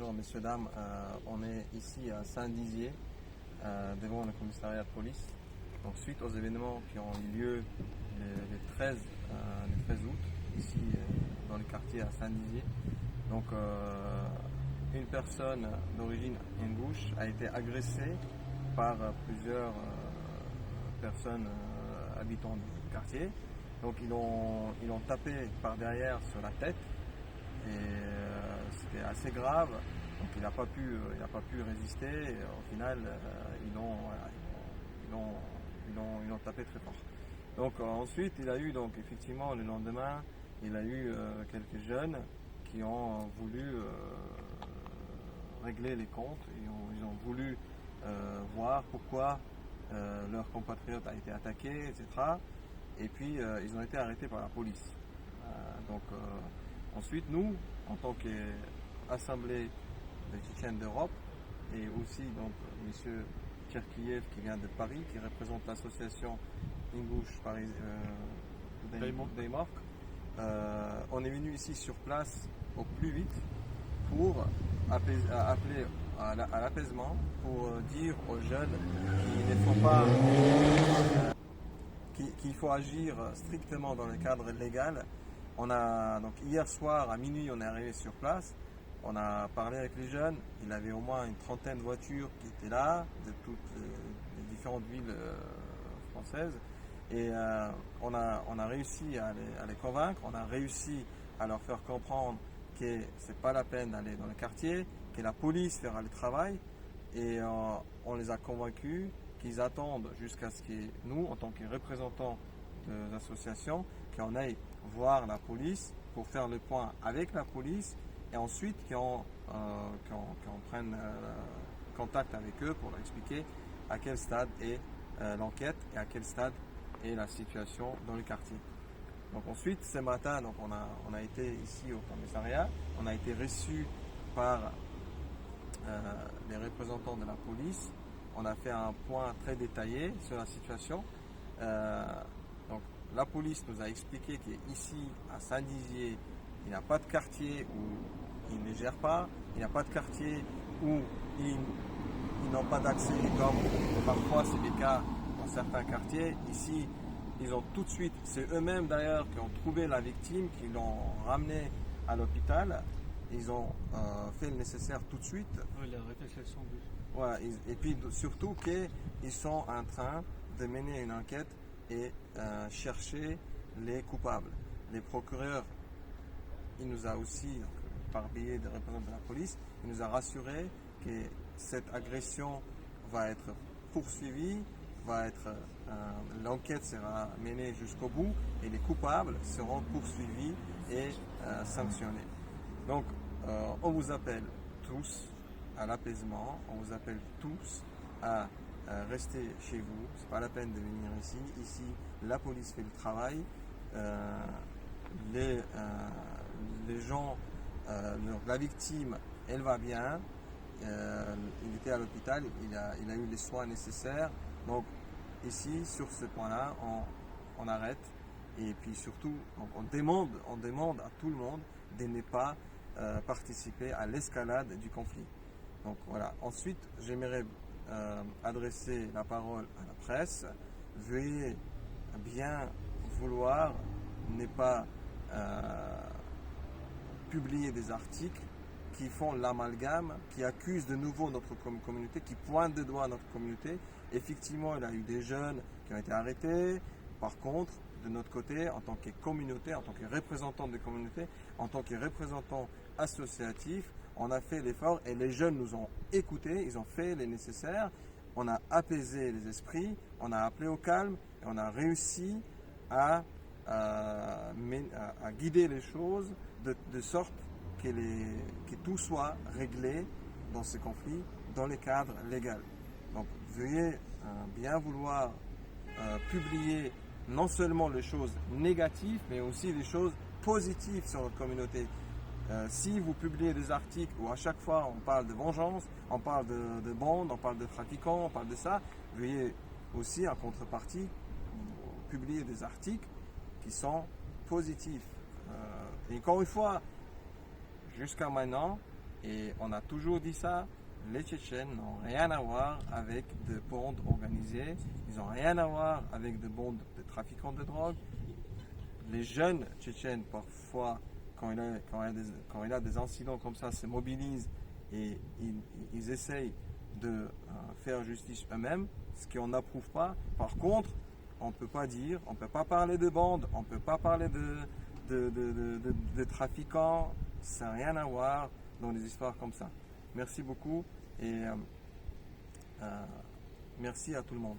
bonjour messieurs, dames. On est ici à Saint-Dizier, devant le commissariat de police. Donc, suite aux événements qui ont eu lieu le 13 août, ici dans le quartier à Saint-Dizier. Donc, une personne d'origine ingouche a été agressée par plusieurs personnes habitant du quartier. Donc, ils l'ont tapé par derrière sur la tête. Et c'était assez grave, donc il n'a pas pu résister. Et au final, ils l'ont tapé très fort. Donc ensuite, il a eu donc effectivement le lendemain, il a eu quelques jeunes qui ont voulu régler les comptes. Ils ont voulu voir pourquoi leur compatriote a été attaqué, etc. Et puis ils ont été arrêtés par la police. Ensuite, nous, en tant qu'Assemblée des Tchétchènes d'Europe, et aussi donc M. Tcherkiev qui vient de Paris, qui représente l'association Ingouche Daymork, on est venu ici sur place au plus vite pour appeler à l'apaisement, pour dire aux jeunes qu'il ne faut pas, qu'il faut agir strictement dans le cadre légal. Donc hier soir à minuit, on est arrivé sur place. On a parlé avec les jeunes. Il y avait au moins une trentaine de voitures qui étaient là, de toutes les différentes villes françaises. Et on a réussi à les convaincre. On a réussi à leur faire comprendre que c'est pas la peine d'aller dans le quartier, que la police fera le travail. Et on les a convaincus qu'ils attendent jusqu'à ce que nous, en tant que représentants des associations, qu'on aille voir la police pour faire le point avec la police et ensuite qu'on prenne contact avec eux pour leur expliquer à quel stade est l'enquête et à quel stade est la situation dans le quartier. Donc ensuite, ce matin, donc on a été ici au commissariat, on a été reçus par les représentants de la police. On a fait un point très détaillé sur la situation. Donc, la police nous a expliqué qu'ici, à Saint-Dizier, il n'y a pas de quartier où ils ne gèrent pas, il n'y a pas de quartier où ils n'ont pas d'accès, comme parfois c'est le cas dans certains quartiers. Ici, ils ont tout de suite, c'est eux-mêmes d'ailleurs qui ont trouvé la victime, qui l'ont ramenée à l'hôpital. Ils ont fait le nécessaire tout de suite. Oui, la réflexion. Voilà, et puis surtout qu'ils sont en train de mener une enquête et chercher les coupables. Les procureurs, il nous a aussi, par biais des représentants de la police, il nous a rassuré que cette agression va être poursuivie, l'enquête sera menée jusqu'au bout et les coupables seront poursuivis et sanctionnés. Donc, on vous appelle tous à l'apaisement, on vous appelle tous à rester chez vous, c'est pas la peine de venir ici. Ici, la police fait le travail. Les gens, la victime, elle va bien. Il était à l'hôpital, il a eu les soins nécessaires. Donc ici, sur ce point-là, on arrête. Et puis surtout, donc on demande à tout le monde de ne pas participer à l'escalade du conflit. Donc voilà. Ensuite, j'aimerais adresser la parole à la presse. Veuillez bien vouloir ne pas publier des articles qui font l'amalgame, qui accusent de nouveau notre communauté, qui pointent de doigt notre communauté. Effectivement, il y a eu des jeunes qui ont été arrêtés. Par contre, de notre côté, en tant que communauté, en tant que représentant de communauté, en tant que représentant associatif, on a fait l'effort et les jeunes nous ont écoutés, ils ont fait les nécessaires. On a apaisé les esprits, on a appelé au calme et on a réussi à guider les choses de sorte que tout soit réglé dans ce conflit dans les cadres légaux. Donc veuillez bien vouloir publier non seulement les choses négatives, mais aussi les choses positives sur notre communauté. Si vous publiez des articles où à chaque fois on parle de vengeance, on parle de bandes, on parle de trafiquants, on parle de ça, veuillez aussi en contrepartie publier des articles qui sont positifs. Et encore une fois, jusqu'à maintenant, Et on a toujours dit ça, les Tchétchènes n'ont rien à voir avec des bandes organisées, ils n'ont rien à voir avec des bandes de trafiquants de drogue. Les jeunes Tchétchènes, parfois, quand il y a des incidents comme ça, se mobilisent et ils essayent de faire justice eux-mêmes, ce qu'on n'approuve pas. Par contre, on ne peut pas parler de bandes, on ne peut pas parler de trafiquants, ça n'a rien à voir dans des histoires comme ça. Merci beaucoup et merci à tout le monde.